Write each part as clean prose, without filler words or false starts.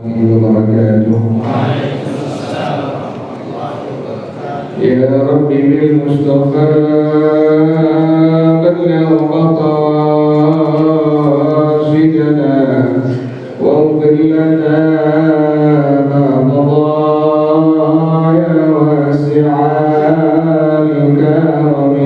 وبركاته. يا رب بالمصطفى بلغ مقاصدنا واغفر لنا ما مضى يا واسع الكرم.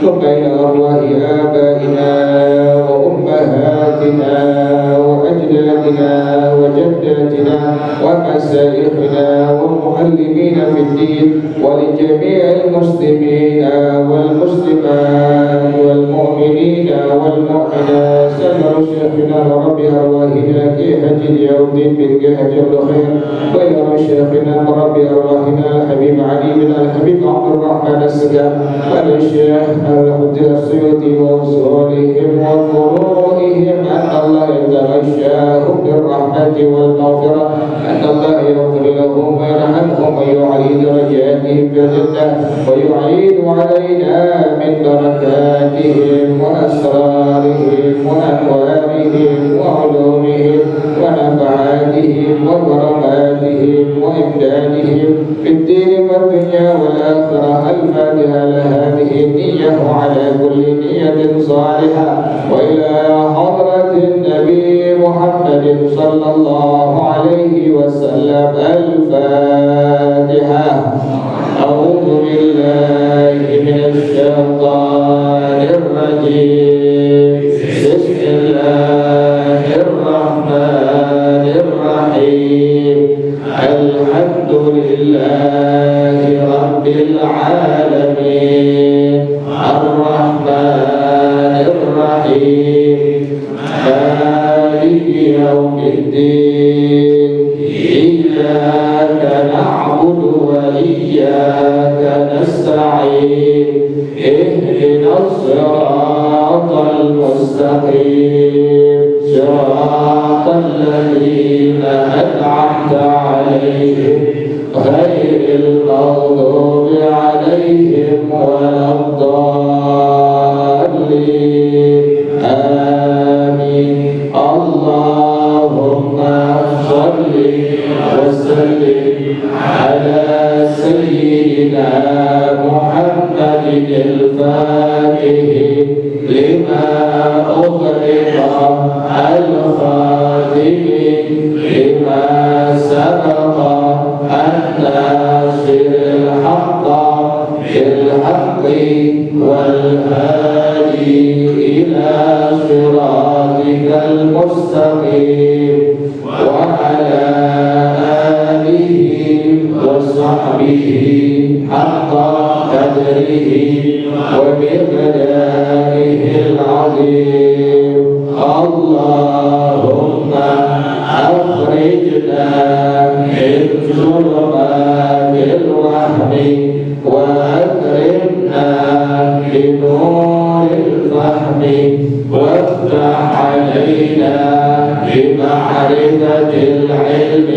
ثم إلى أرواح آبائنا وأمهاتنا وأجدادنا وأمهاتنا وجداتنا ومشايخنا والمعلمين في الدين ولجميع المسلمين والمسلمات والمؤمنين والمؤمنات سمر شيخنا رب أرواحنا كي حج اليوم بن جهج الخير ويا شيخنا رب أرواحنا الحبيب علي بن الحبيب عبد الرحمن السجاد والشيخ الحمد السيوطي وأصولهم وفروعهم أن الله يتغشاهم بالرحمة والمغفرة أن الله يغفر لهم ويرحمهم ويعلي درجاتهم بالجنة ويعيد علينا من بركاتهم وأسرارهم وأنوارهم وعلومهم ونفعاتهم وكراماتهم وإمدادهم في الدين والدنيا والآخرة. الفاتحة لهذه النية وعلى كل نية صالحة وإلى حضرة النبي محمد صلى الله عليه وسلم. الفاتحة. أعوذ بالله من الشيطان الرجيم. بسم الله الرحمن الرحيم. الحمد لله رب العالمين الرحمن الرحيم مالك يوم الدين إياك نعبد وإياك نستعين اهدنا الصراط المستقيم صراط الذين أنعمت عليهم غير المغضوب عليهم ولا الضالين. آمين. اللهم صل وسلم على سيدنا محمد الفاتح لما أغلق الخاتم لما سبق الناصر الحق بالحق والهادي إلى صراطك المستقيم وعلى آله وصحبه حق قدره ومقداره العظيم. اللهم أخرجنا من ظلمات الوهم وأكرمنا بنور الفهم وافتح علينا بمعرفة العلم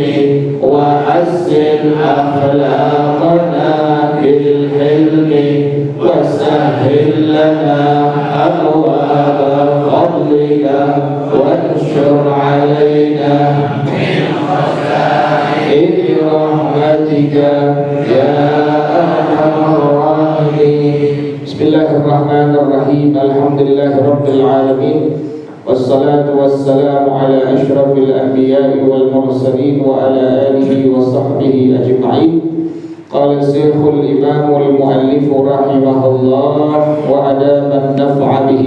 وحسن أخلاقنا بالحلم وسهل لنا أبواب فضلك وانشر علينا من خزائن رحمتك يا أرحم الراحمين. بسم الله الرحمن الرحيم. الحمد لله رب العالمين والصلاة والسلام على أشرف الأنبياء والمرسلين وعلى آله وصحبه أجمعين. قال الشيخ الإمام المؤلف رحمه الله وأدام النفع به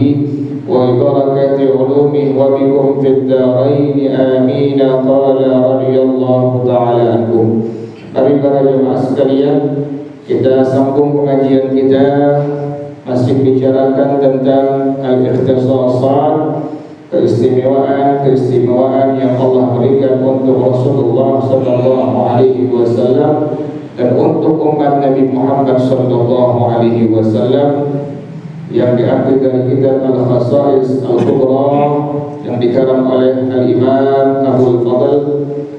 وبركة علومه وبكم في الدارين آمين. قال رضي الله تعالى عنكم. Mari para jemaah sekalian, kita sambung pengajian kita masih bicarakan tentang al-ikhtisasat, keistimewaan yang Allah berikan untuk Rasulullah sallallahu alaihi wasallam dan untuk umat Nabi Muhammad sallallahu alaihi wasallam yang diambil dari kitab Al-Khasa'is Al-Kubra yang dikarang oleh Al-Imam Abul Fadl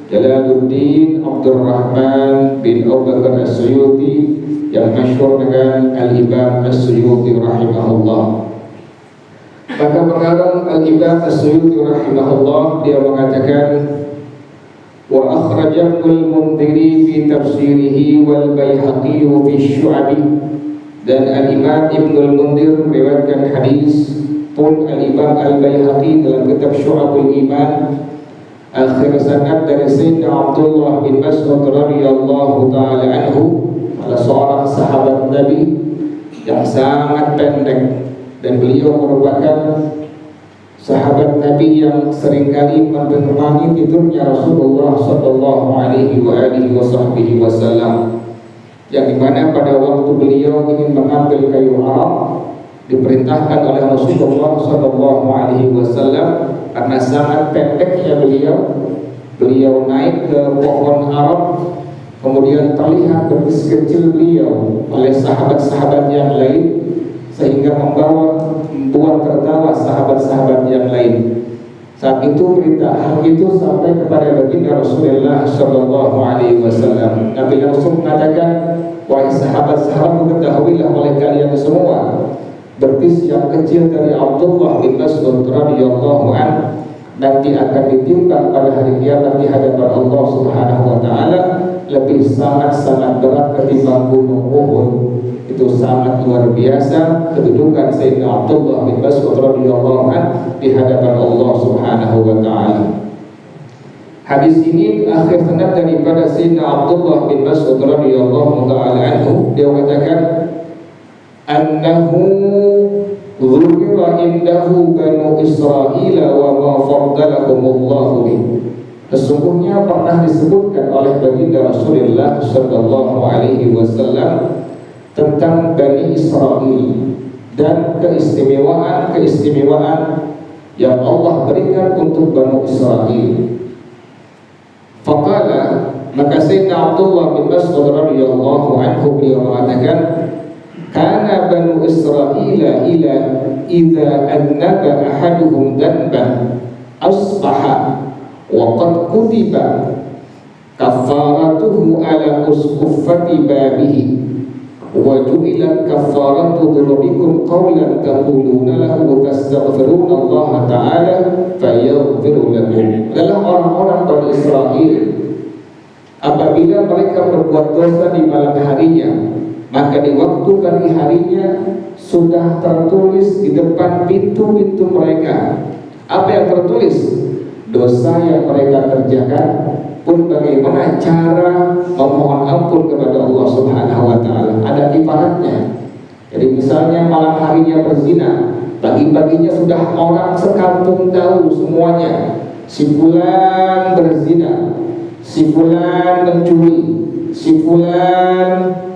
Jalaluddin Abdurrahman bin Abu Bakar As-Suyuti yang masyhur dengan Al-Imam As-Suyuti rahimahullah. Maka pengarang Al-Imam As-Suyuti rahimahullah dia mengatakan wa akhraja Ibnul Mundhiri fi tafsirihi wal Baihaqi fi syu'abi, dan Al-Imam Ibnul Mundhir meriwayatkan hadis pun Al-Imam Al-Baihaqi dalam kitab Syu'abul Iman akhir sanad dari Sayyidina Abdullah bin Mas'ud radhiyallahu taala anhu, salah seorang sahabat Nabi yang sangat pendek, dan beliau merupakan sahabat Nabi yang seringkali menemani tidurnya Rasulullah Sallallahu Alaihi Wasallam, yang dimana pada waktu beliau ingin mengambil kayu arak, diperintahkan oleh Rasulullah Sallallahu Alaihi Wasallam karena sangat pendeknya beliau naik ke pohon arak, kemudian terlihat betis kecil beliau oleh sahabat-sahabat yang lain, sehingga membuat tertawa sahabat-sahabat yang lain. Saat itu berita hal itu sampai kepada baginda Rasulullah Sallallahu Alaihi Wasallam. Nabi langsung mengatakan, wahai sahabat-sahabat, ketahuilah oleh kalian semua, betis yang kecil dari Abdullah bin Mas'ud radhiyallahu anhu nanti akan ditimbang pada hari kiamat di hadapan Allah Subhanahu wa taala lebih sangat-sangat berat ketimbang gunung Uhud. Itu sangat luar biasa kedudukan Sayyidina Abdullah bin Mas'ud radhiyallahu anhu di hadapan Allah Subhanahu wa taala. Hadis ini akhir sanad daripada Sayyidina Abdullah bin Mas'ud radhiyallahu taala anhu. Dia katakan annahu dzukira indahu banu Israil wa ma faddalahumullahu bih. Sesungguhnya pernah disebutkan oleh baginda Rasulullah sallallahu alaihi wasallam tentang Bani Israel dan keistimewaan yang Allah berikan untuk Bani Israel. Faqala, maka Sayyidina Abdullah bin Mas'ud radhiyallahu anhu beliau mengatakan, kana Bani Israel ila idza annaba ahaduhum dhanban asbaha wa qad kutiba kafaratuhu ala uskuffati babihi wa ju'ilat kafaratu dhunubikum qawlan taquluna lahu tastaghfiruna Allah ta'ala fayaghfiru lakum. Adalah orang-orang Bani Israel apabila mereka berbuat dosa di malam harinya, maka di waktu pagi harinya sudah tertulis di depan pintu-pintu mereka. Apa yang tertulis? Dosa yang mereka kerjakan pun bagaimana cara memohon ampun kepada Allah Subhanahu wa taala. Ada ibaratnya. Jadi misalnya malam harinya berzina, pagi-paginya sudah orang sekampung tahu semuanya, si fulan berzina, si fulan mencuri, si fulan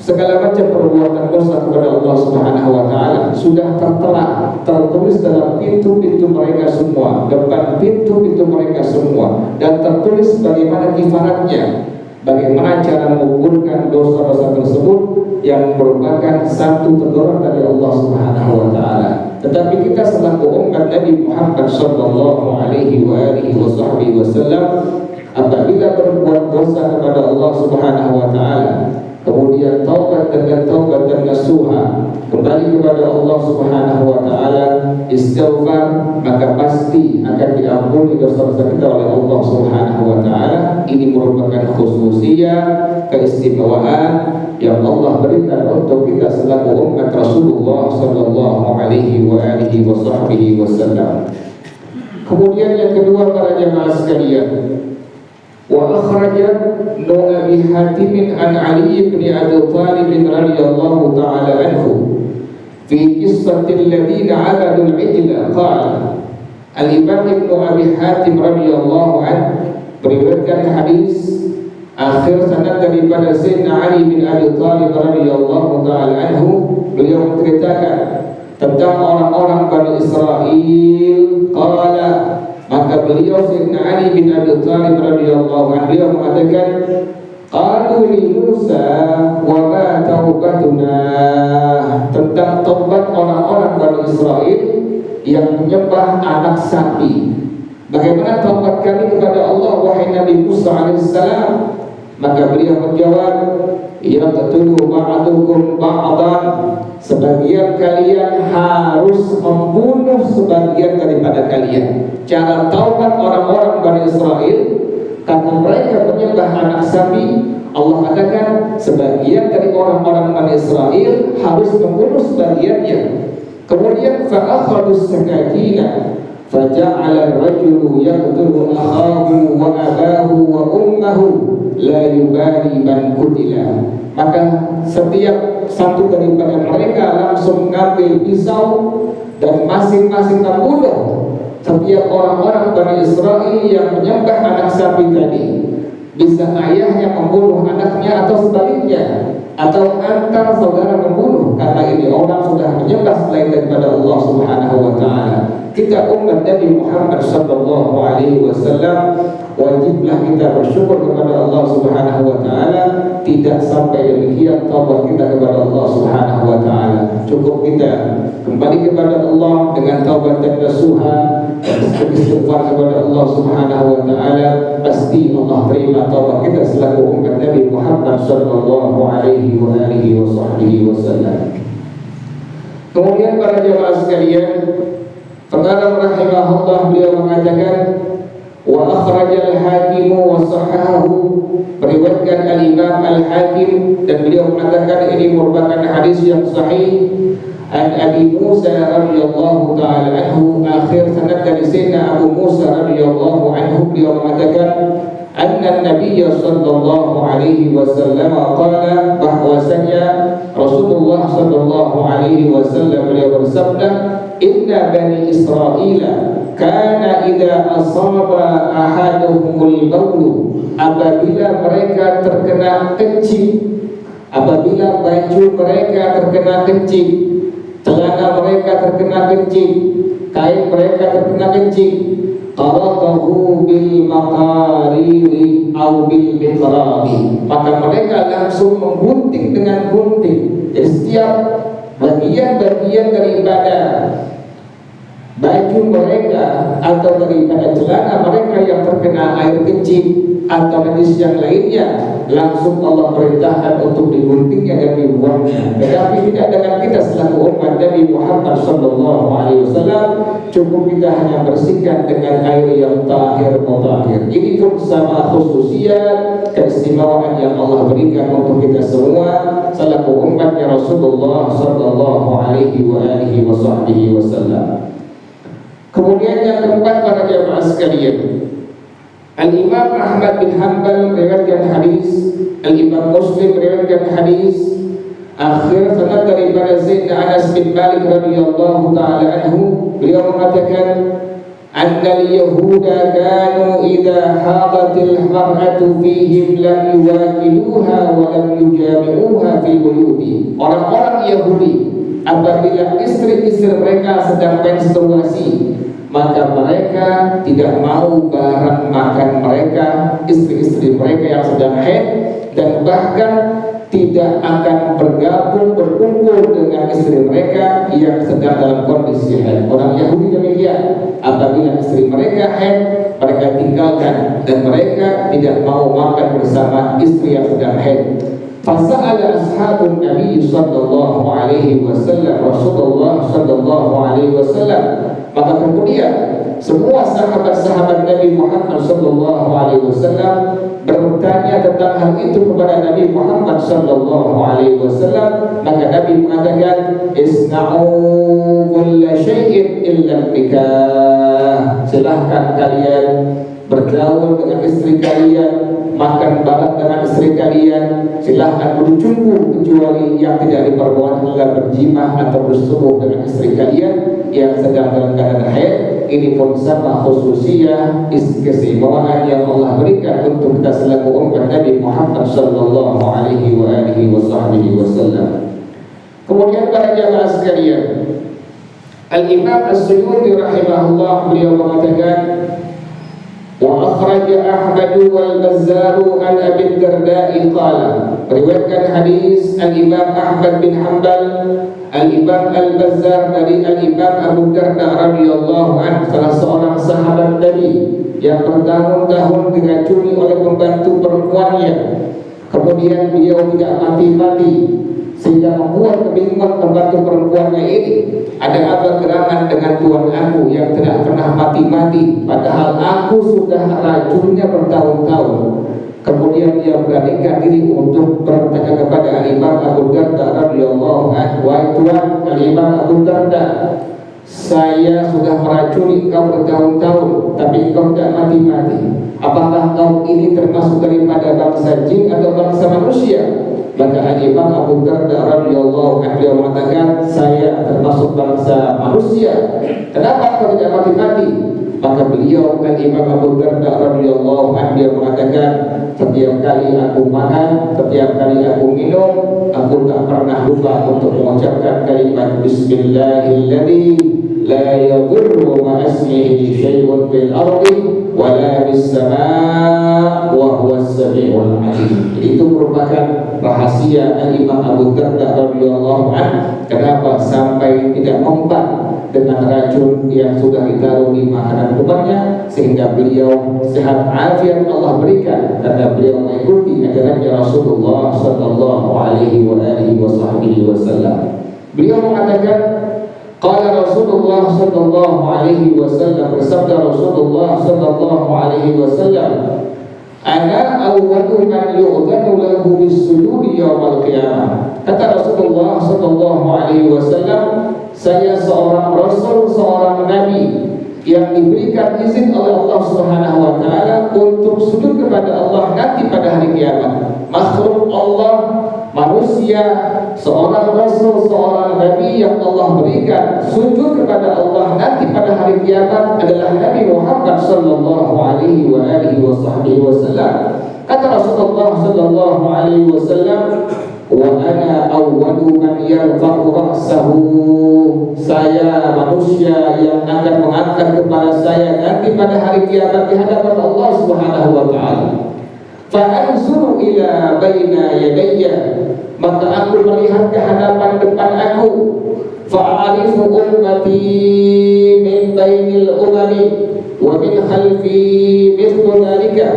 segala macam perbuatan dosa kepada Allah Subhanahu wa taala sudah tertera, tertulis dalam pintu-pintu mereka semua, depan pintu-pintu mereka semua, dan tertulis bagaimana kifaratnya, bagaimana cara mengukurkan dosa-dosa tersebut yang merupakan satu teguran dari Allah Subhanahu wa taala. Tetapi kita selaku umat Nabi Muhammad sallallahu alaihi wasallam apabila berbuat dosa kepada Allah Subhanahu wa taala, kemudian taubat dengan taubat dan nasuha, kembali kepada Allah Subhanahu wa taala, istighfar, maka pasti akan diampuni dosa-dosa kita oleh Allah Subhanahu wa taala. Ini merupakan khususiyah, keistimewaan yang Allah berikan untuk kita selaku umat Rasulullah sallallahu alaihi wasallam. Kemudian yang kedua, para jemaah sekalian, wa akhraja Ibnu Abi Hatim an Ali bin Abi Thalib radhiyallahu ta'ala anhu fi qissatil ladzina 'abadu al-'ijla qala. Al-Imam Ibnu Abi Hatim radhiyallahu anhu meriwayatkan hadis akhir sanad daripada Sayyidina Ali bin Abi Thalib radhiyallahu ta'ala anhu. Beliau menceritakan tentang orang-orang Bani Israel. Qala, maka beliau Sayyidina Ali bin Abi Thalib radhiyallahu anhu beliau mengatakan, qalu li Musa wa ma taubatuna, tentang taubat orang-orang Bani Israel yang menyembah anak sapi. Bagaimana taubat kami kepada Allah wahai Nabi Musa alaihissalam? Maka beliau menjawab, yaqtulu ba'dukum ba'dan, sebagian kalian harus membunuh sebagian daripada kalian. Cara taubat orang-orang Bani Israel karena mereka menyembah anak sapi, Allah katakan sebagian dari orang-orang Bani Israel harus membunuh sebagiannya. Kemudian fa'akhadus sakakina faja'ala ar-rajulu yaqtulu akhahu wa abahu wa ummahu la yubali man qutila. Maka setiap satu daripada mereka langsung mengambil pisau dan masing-masing membunuh setiap orang-orang Bani Israel yang menyembah anak sapi tadi. Bisa ayahnya membunuh anaknya atau sebaliknya, atau antar saudara membunuh, karena ini orang sudah menyembah selain daripada Allah Subhanahu wa taala. Kita umat Nabi Muhammad sallallahu alaihi wasallam wajiblah kita bersyukur kepada Allah Subhanahu wa taala. Tidak sampai demikian taubat kita kepada Allah Subhanahu wa taala. Cukup kita kembali kepada Allah dengan taubat dan nasuha dan istighfar kepada Allah Subhanahu wa taala, pasti Allah terima taubat kita selaku umat Nabi Muhammad sallallahu alaihi wasallam. Kemudian para jemaah sekalian, pengarang rahimahullah beliau mengatakan, wa akhrajal hakim wa sahahahu, meriwayatkan al-Imam al-Hakim dan beliau mengatakan ini merupakan hadis yang sahih. An Abi Musa radhiyallahu taala anhu, akhir sanad dari Sayyidina Abu Musa radhiyallahu anhu, beliau mengatakan anna Nabiy sallallahu alaihi wasallam qala, bahwasanya Rasulullah sallallahu alaihi wasallam beliau bersabda, inna bani Israila kana idza asaba ahaduhumul baulu, apabila mereka terkena kencing, apabila baju mereka terkena kencing, celana mereka terkena kencing, kain mereka terkena kencing, qaraqahu bil maqariri aw bil miqrami, maka mereka langsung menggunting dengan gunting. Jadi setiap bagian-bagian daripada baju mereka atau daripada celana mereka yang terkena air kencing atau najis yang lainnya, langsung Allah perintahkan untuk diguntingnya dan dibuangnya. Tetapi tidak dengan kita selaku umat Nabi Muhammad sallallahu alaihi wasallam, cukup kita hanya bersihkan dengan air yang tahir mutahhir. Ini pun sama khususiyat keistimewaan yang Allah berikan untuk kita semua selaku umatnya Rasulullah sallallahu alaihi wasallam. Kemudian yang keempat para jemaah sekalian, Al-Imam Ahmad bin Hanbal meriwayatkan hadis, Al-Imam Muslim meriwayatkan hadis, akhir sanad daripada Sayyidina Anas bin Malik radhiyallahu taala anhu, beliau mengatakan annal yahuda kanu idza hadatil mar'atu fihim lam yuwakiluha wa lam yujami'uha fil buyuti. Orang-orang Yahudi apabila istri-istri mereka sedang menstruasi, maka mereka tidak mau barang makan mereka, istri-istri mereka yang sedang haid, dan bahkan tidak akan berkumpul dengan istri mereka yang sedang dalam kondisi haid. Orang Yahudi demikian, apabila istri mereka haid, mereka tinggalkan dan mereka tidak mau makan bersama istri yang sedang haid. Fasa'ala ashabun Nabi sallallahu alaihi wasallam Rasulullah sallallahu alaihi wasallam, maka kemudian semua sahabat-sahabat Nabi Muhammad sallallahu alaihi wasallam bertanya tentang hal itu kepada Nabi Muhammad sallallahu alaihi wasallam. Maka Nabi mengatakan, isna'u kulla syai'in illa nikah, silahkan kalian bergaul dengan istri kalian, makan bareng dengan istri kalian, silahkan berjumpa kecuali yang tidak diperbolehkan adalah berjimah atau bersungguh dengan istri kalian yang sedang dalam keadaan haid. Ini pun sama khususiyah keistimewaan yang Allah berikan untuk kita selaku umat Nabi Muhammad sallallahu alaihi wasallam. Kemudian para jamaah sekalian, Al-Imam As-Suyuti rahimahullah beliau mengatakan, wa akhraja Ahmad wal Bazzar an Abi Darda'i qala, meriwayatkan hadis Al-Imam Ahmad bin Hanbal, Al-Imam Al-Bazzar dari Al-Imam Abu Darda radhiyallahu anhu, salah seorang sahabat Nabi yang bertahun-tahun diracuni oleh pembantu perempuannya. Kemudian beliau tidak mati-mati sehingga membuat kebingungan pembantu perempuannya ini, ada apa gerangan dengan tuan aku yang tidak pernah mati-mati, padahal aku sudah racunnya bertahun-tahun. Kemudian dia beranikan diri untuk bertanya kepada Al-Imam Abu Darda radhiyallahu anhu, wahai tuan Al-Imam Abu Darda, saya sudah meracuni engkau bertahun-tahun tapi engkau tidak mati-mati. Apakah kau ini termasuk daripada bangsa jin atau bangsa manusia? Maka Imam Abu Darda radhiyallahu anhu mengatakan, saya termasuk bangsa manusia. Kenapa kau tidak mati-mati? Maka beliau Imam Abu Darda radhiyallahu anhu mengatakan, setiap kali aku makan, setiap kali aku minum, aku tak pernah lupa untuk mengucapkan kalimat Bismillahilladzi la yadurru ma'asmihi syai'un fil ardi wa la bis samaa wa huwas samiul alim. Itu merupakan rahasia Imam Abu Darda radhiyallahu anhu kenapa sampai tidak mempan dengan racun yang sudah ditaruh di makanan tubuhnya, sehingga beliau sehat afiat Allah berikan karena beliau mengikuti ajaran Rasulullah sallallahu alaihi wasallam. Beliau mengatakan, qala Rasulullah sallallahu alaihi wasallam, bersabda Rasulullah sallallahu alaihi wasallam, ana awwalu man yu'dhanu lahu bis-sujudi yaumil qiyamah. Kata Rasulullah sallallahu alaihi wasallam, saya seorang rasul, seorang nabi yang diberikan izin oleh Allah Subhanahu wa taala untuk sujud kepada Allah nanti pada hari kiamat. Makhluk Allah, manusia, seorang rasul, seorang nabi yang Allah berikan sujud kepada Allah nanti pada hari kiamat adalah Nabi Muhammad sallallahu alaihi wasallam. Kata Rasulullah sallallahu alaihi wasallam, wa ana awwalu man yarfa'u ra'sahu. Saya manusia yang akan mengangkat kepala saya nanti pada hari kiamat di hadapan Allah Subhanahu wa taala. Fa anzuru ila baina yadayya, maka aku melihat ke hadapan depan aku. Fa a'rifu ummati min bainil umami wa min khalfi mithlu dhalika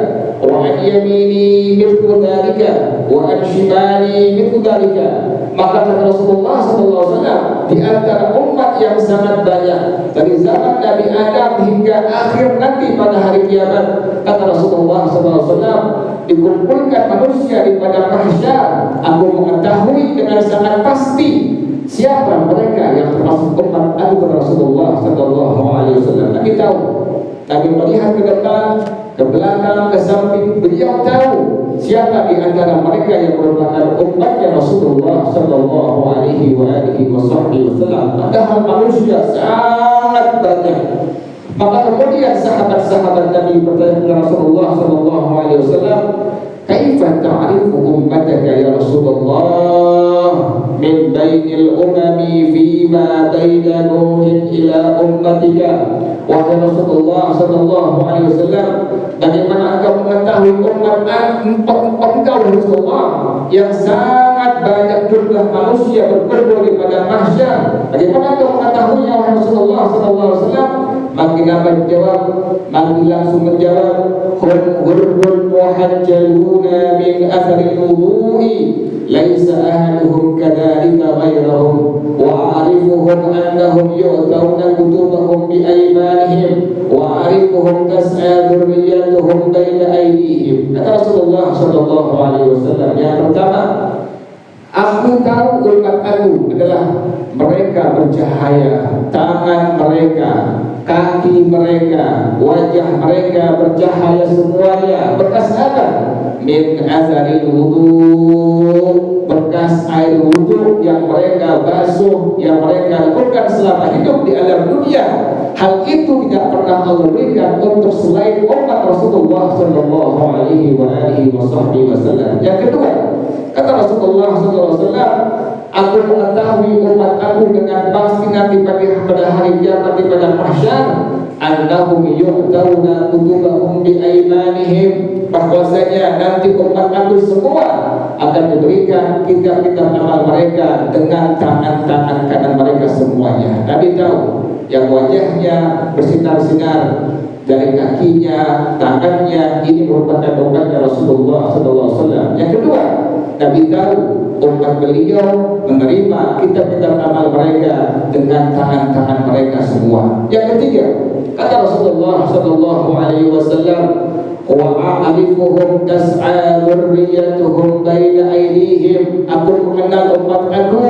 wa an yamini mithlu dhalika wa an shimali mithlu dhalika. Maka kata Rasulullah SAW, di antara umat yang sangat banyak dari zaman Nabi Adam hingga akhir nanti pada hari kiamat, kata Rasulullah SAW, dikumpulkan manusia di padang mahsyar, aku mengetahui dengan sangat pasti siapa mereka yang termasuk umat aku, Rasulullah SAW. Nabi tahu, Nabi melihat ke depan, ke belakang, ke samping, beliau tahu siapa di antara mereka yang merupakan umatnya Rasulullah sallallahu alaihi wasallam. Padahal manusia sangat banyak. Maka kemudian sahabat-sahabat Nabi bertanya kepada Rasulullah sallallahu alaihi wasallam, "Kaifa ta'rifu ummataka ya Rasulullah min bainil umami fima baina Nuhin ila ummatika?" Wahai Rasulullah sallallahu alaihi wasallam, bagaimana engkau mengetahui umat engkau Rasulullah yang sangat banyak jumlah manusia berkumpul di padang mahsyar? Bagaimana engkau mengetahuinya wahai Rasulullah sallallahu alaihi wasallam? Maka Nabi menjawab, Nabi langsung menjawab, hurrul muhajjaluna min atharil wudu'i laisa ahaduhum kadzalika ghairahum wa a'rifuhum annahum yu'tawna kutubahum bi aymanihim wa a'rifuhum tas'a dhurriyyatuhum baina aydihim. Kata Rasulullah sallallahu alaihi wasallam, yang pertama, aku tahu umat aku adalah mereka bercahaya, tangan mereka, kaki mereka, wajah mereka bercahaya semuanya. Bekas apa? Min azaril wudu, bekas air wudu yang mereka basuh, yang mereka lakukan selama hidup di alam dunia. Hal itu tidak pernah Allah berikan untuk selain umat Rasulullah sallallahu alaihi wasallam. Yang kedua, kata Rasulullah sallallahu alaihi wasallam, aku mengetahui umat aku dengan pasti nanti pada hari kiamat di padang mahsyar, annahum yu'tawna kutubahum bi aymanihim, bahwasanya nanti umat aku semua akan diberikan kitab-kitab amal mereka dengan tangan-tangan kanan mereka semuanya. Nabi tahu yang wajahnya bersinar-sinar, dari kakinya, tangannya, ini merupakan umatnya Rasulullah SAW. Yang kedua, Nabi tahu umat beliau menerima kitab-kitab amal mereka dengan tangan-tangan mereka semua. Yang ketiga, kata Rasulullah SAW, wa a'rifuhum tas'a dzurriyyatuhum baina aydihim, aku mengenal umat aku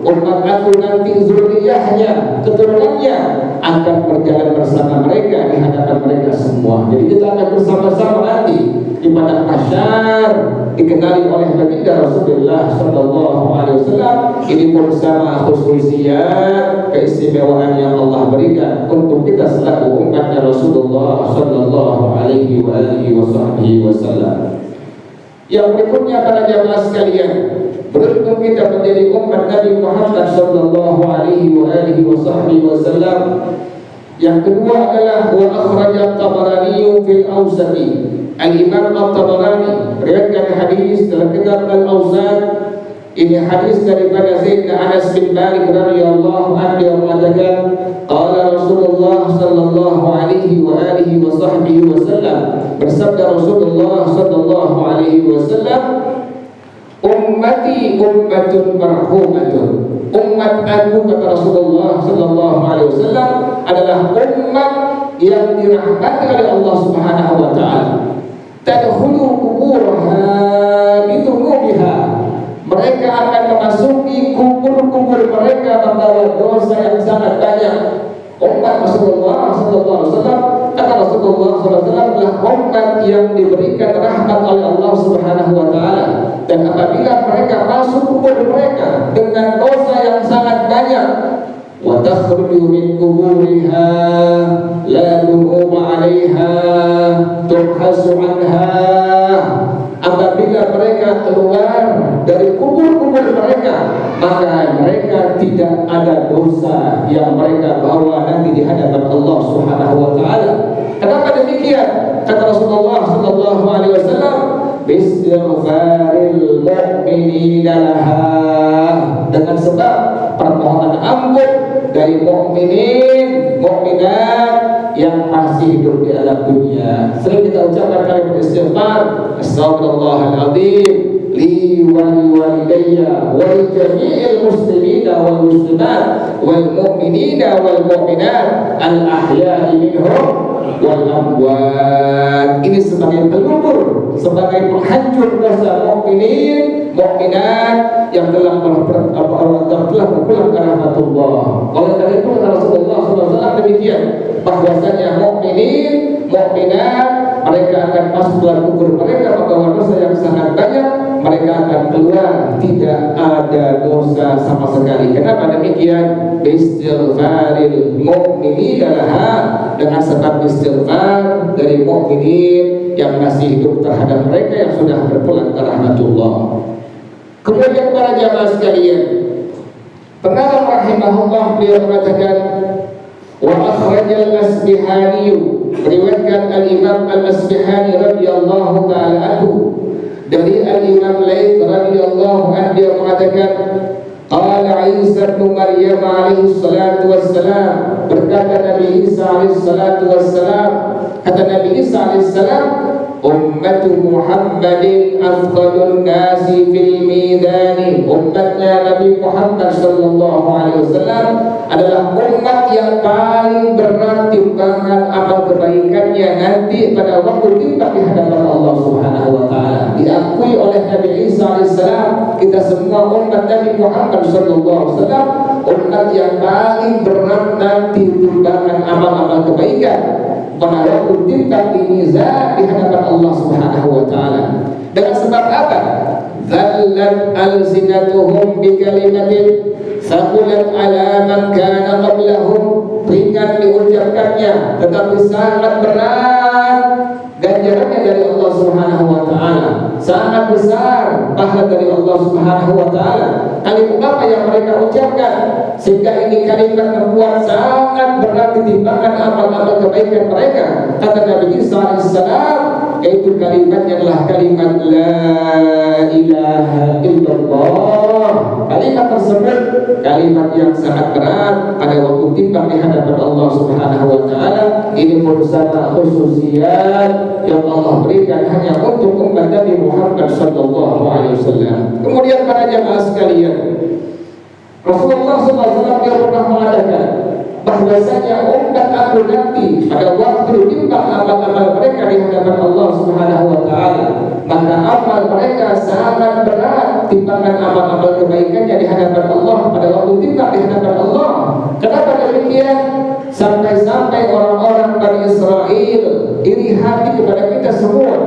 umat aku nanti zuriyahnya, keturunannya akan berjalan bersama mereka di hadapan mereka semua. Jadi kita akan bersama-sama nanti di padang mahsyar, dikenali oleh baginda Rasulullah sallallahu alaihi wasallam. Ini pun sama khususiyat keistimewaan yang Allah berikan untuk kita selaku umatnya Rasulullah sallallahu alaihi wasallam. Yang berikutnya para jamaah sekalian, beruntung kita menjadi umat Nabi Muhammad sallallahu alaihi wasallam. Yang kedua adalah wa akhraja Tabarani fil Awsati. Al-Imam At-Tabarani meriwayatkan hadis dalam kitab Al-Awsat. Ini hadis daripada Sayyidina Anas bin Malik radhiyallahu anhu yang mengatakan qala Rasulullah sallallahu alaihi wasallam, bersabda Rasulullah sallallahu alaihi wasallam, ummati ummatun marhumatun. Umat aku, kata Rasulullah sallallahu alaihi wasallam, adalah umat yang dirahmati oleh Allah Subhanahu wa taala. Tadkhulu quburha bidunubiha. Mereka akan memasuki kubur-kubur mereka membawa dosa yang sangat banyak. Umat Rasulullah sallallahu alaihi wasallam, kata Rasulullah sallallahu alaihi wasallam, adalah umat yang diberikan rahmat oleh Allah Subhanahu wa taala. Dan apabila mereka masuk kubur mereka dengan dosa yang sangat banyak, wa takhruju min quburiha la dunuba 'alaiha tuhhasu 'anha. Apabila mereka keluar dari kubur-kubur mereka, maka mereka tidak ada dosa yang mereka bawa nanti di hadapan Allah Subhanahu wa taala. Kenapa demikian? Kata Rasulullah sallallahu alaihi wasallam, bistighfaril mu'minina laha. Dengan sebab permohonan ampun dari mukminin, mukminat yang masih hidup di alam dunia. Sering kita ucapkan kalimat istighfar, astagfirullahaladzim li wa liwalidayya wa li jami'il muslimina wal muslimat wal mu'minina wal mu'minat al ahya'i minhum wal amwat. Ini sebagai pelupur, sebagai penghancur dosa mukminin, mukminat yang telah berpulang ke rahmatullah. Oleh karena itu kata Rasulullah SAW demikian, bahwasanya mukminin, mukminat mereka akan masuk dalam kubur mereka membawa dosa yang sangat banyak. Mereka akan keluar tidak ada dosa sama sekali. Kenapa demikian? Bistighfaril mu'minin laha, dengan sebab istighfar dari mukminin yang masih hidup terhadap mereka yang sudah berpulang ke rahmatullah. Kemudian para jamaah sekalian, pengarang rahimahullah beliau mengatakan wa akhrajal Asbihani, meriwayatkan al-Imam Al-Asbihani radhiyallahu taala anhu dari al-Imam Laits radhiyallahu anhu, dia mengatakan qala Isa bin Maryam alaihi salatu wassalam, berkata Nabi Isa alaihi salatu wassalam, kata Nabi Isa alaihi salam, ummatu Muhammadin afdalun nasi fil mizani. Umatnya Nabi Muhammad sallallahu alaihi wasallam adalah umat yang paling berat timbangan amal kebaikannya nanti pada waktu timbang di hadapan Allah Subhanahu wa taala. Diakui oleh Nabi Isa alaihi salam, kita semua umat Nabi Muhammad sallallahu alaihi wasallam umat yang paling berat nanti timbangan amal-amal kebaikan pada waktu timbang di mizan di hadapan Allah Subhanahu wa taala. Dengan sebab apa? Dzallat alsinatuhum bi kalimatin saqulat ala man kana qablahum. Ringan diucapkannya tetapi sangat berat ganjarannya dari Allah Subhanahu wa taala. Sangat besar pahala dari Allah Subhanahu wa taala. Kalimat apa yang mereka ucapkan sehingga ini kalimat membuat sangat berat ditimbangkan amal-amal kebaikan mereka. Kata Nabi Isa alaihissalam, yaitu kalimatnya adalah kalimat la ilaha illallah. Kalimat tersebut kalimat yang sangat berat pada waktu timbang di hadapan Allah Subhanahu wa taala. Ini merupakan khususiyat yang Allah berikan hanya untuk umat Nabi Muhammad sallallahu alaihi wasallam. Kemudian para jamaah sekalian, Rasulullah SAW dia pernah mengatakan bahwasanya umat aku nanti pada waktu timbang amal-amal mereka di hadapan Allah Subhanahu wa taala, maka amal mereka sangat berat timbangan amal-amal kebaikannya di hadapan Allah pada waktu timbang di hadapan Allah. Kenapa demikian? Sampai-sampai orang-orang Bani Israel iri hati kepada kita semua.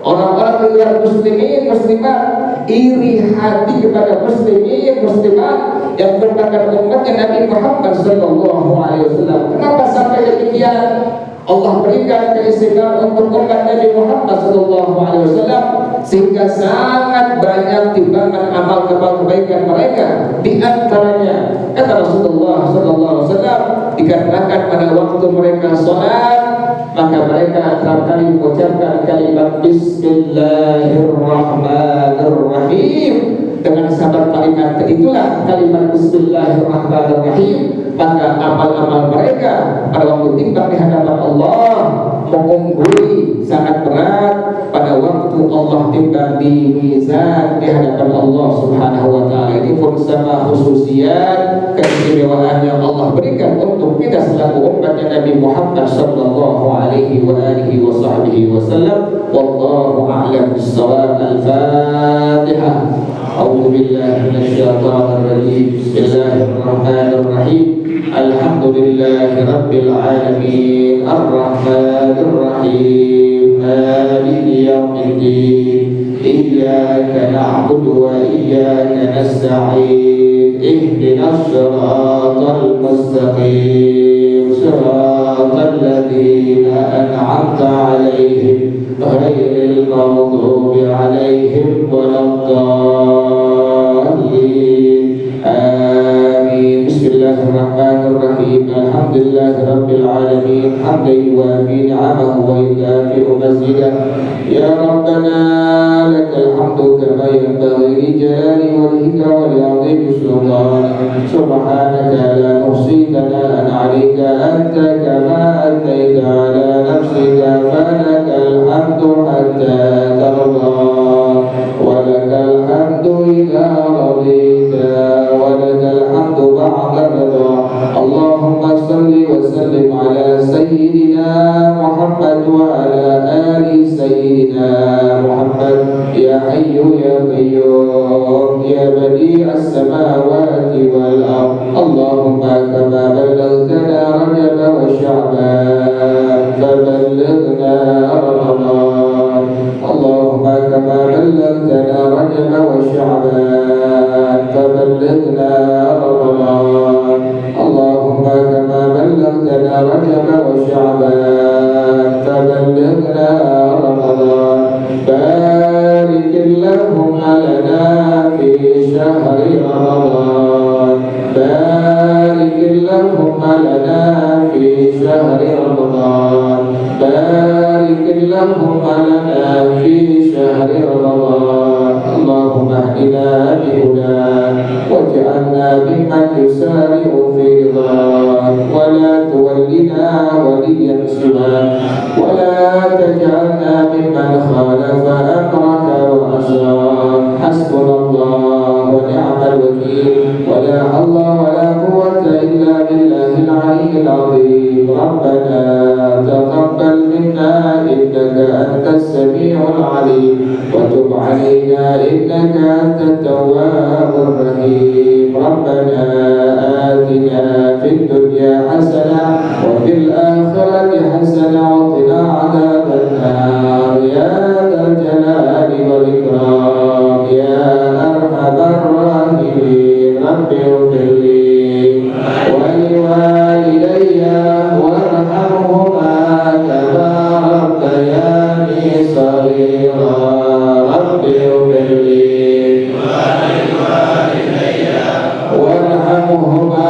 Orang-orang luar muslimin, muslimat iri hati kepada muslimin, muslimat yang merupakan umatnya Nabi Muhammad sallallahu alaihi wasallam. Kenapa sampai demikian? Allah berikan keistimewaan untuk umat Nabi Muhammad sallallahu alaihi wasallam sehingga sangat banyak timbangan amal-amal kebaikan mereka. Di antaranya kata Rasulullah sallallahu alaihi wasallam, dikarenakan pada waktu mereka salat maka mereka kerap kali mengucapkan kalimat Bismillahirrahmanirrahim. Dengan sabab kalimat itulah kalimat Bismillahirrahmanirrahim, maka amal-amal mereka pada waktu timbang di hadapan Allah mengungguli sangat berat pada waktu Allah timbang di mizan di hadapan Allah Subhanahu wa taala. Ini pun sama khususiat keistimewaan yang Allah berikan untuk kita selaku umatnya Nabi Muhammad sallallahu alaihi wa alihi wa sahbihi wasallam. Wallahu a'lam bis-shawab. Al-Fatihah. A'udzu billahi minasyaitonir rajim. Bismillahirrahmanirrahim. Alhamdulillahi rabbil alamin. Ar-rahmanir rahim. Maliki yaumiddin. Iyyaka na'budu wa iyyaka nasta'in. Ihdinas siratal mustaqim. Siratal ladzina an'amta 'alaihim ghairil maghdubi 'alaihim waladdallin. Amin. Bismillahirrahmanirrahim. Alhamdulillahi rabbil alamin. Hamdan yuwafi ni'amahu wa yukafi'u mazidah. Ya Rabbana lakal hamdu kama yanbaghi li jalali wajhika wa li 'azimi sultanik. Subhanaka la nuhsi thana'an 'alaika anta kama athaita 'ala nafsika falakal hamdu hatta tarda wa lakal hamdu idza radita wa lakal hamdu ba'da ridha. Allahumma salli wa sallim ala sayyidina Muhammad wa ala ali sayyidina Muhammad. Ya hayyu ya qayyum ya badi'as samawati wal ard. Allahumma kama ballaghtana Rajab wa Sya'ban faballighna Ramadan. Allahumma kama ballaghtana Rajab wa Sya'ban faballighna Ramadan. Allahumma kama ballaghtana Rajab wa Sya'ban faballighna Ramadan. Barik Allahumma lana fi syahri Ramadan. Barik Allahumma lana fi syahri Ramadan. Barik Allahumma lana fi syahri Ramadan. Allahumma hdina bihudan waj'alna mimman yusari'u fi ridhan wa la tuwallina waliyan siwan wa la taj'alna mimman khalafa amraka wa asyan. Hasbunallah wa ni'mal wakeel wa la hawla wa la quwwata illa billahil aliyyil azim. Rabbana taqabbal minna innaka antas samiul alim wa tub 'alaina innaka antat tawwabur rahim. Rabbana atina fid dunya hasanah wa fil akhirati hasanah wa qina 'adzaban nar. Ya dzal jalali wal ikram ya arhamar rahimin. Rabbi ighfirli wa liwalidayya warhamhuma kama rabbayani shaghira. Rabbi ighfirli warhamhuma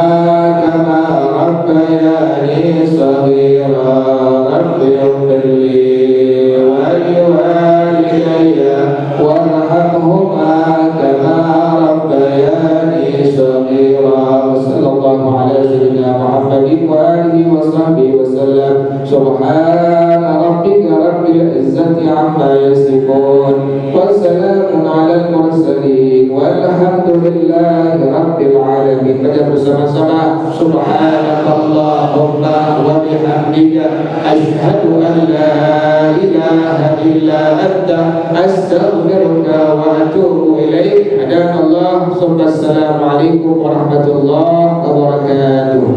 kama rabbayani shaghira. Rabbi ighfirli wa liwalidayya warhamhuma kama rabbayani shaghira. Sallallahu ala sayyidina Muhammadin wa alihi wa sahbihi wa sallam. Subhana rabbika rabbil izzati amma yasifun wa salamun ala al-mursalin walhamdulillahi rabbil alamin. Baca bersama-sama subhanakallahumma wa bihamdika asyhadu an la ilaha illa anta astaghfiruka wa atubu ilaik. Hadanallah. Assalamualaikum warahmatullahi wabarakatuh.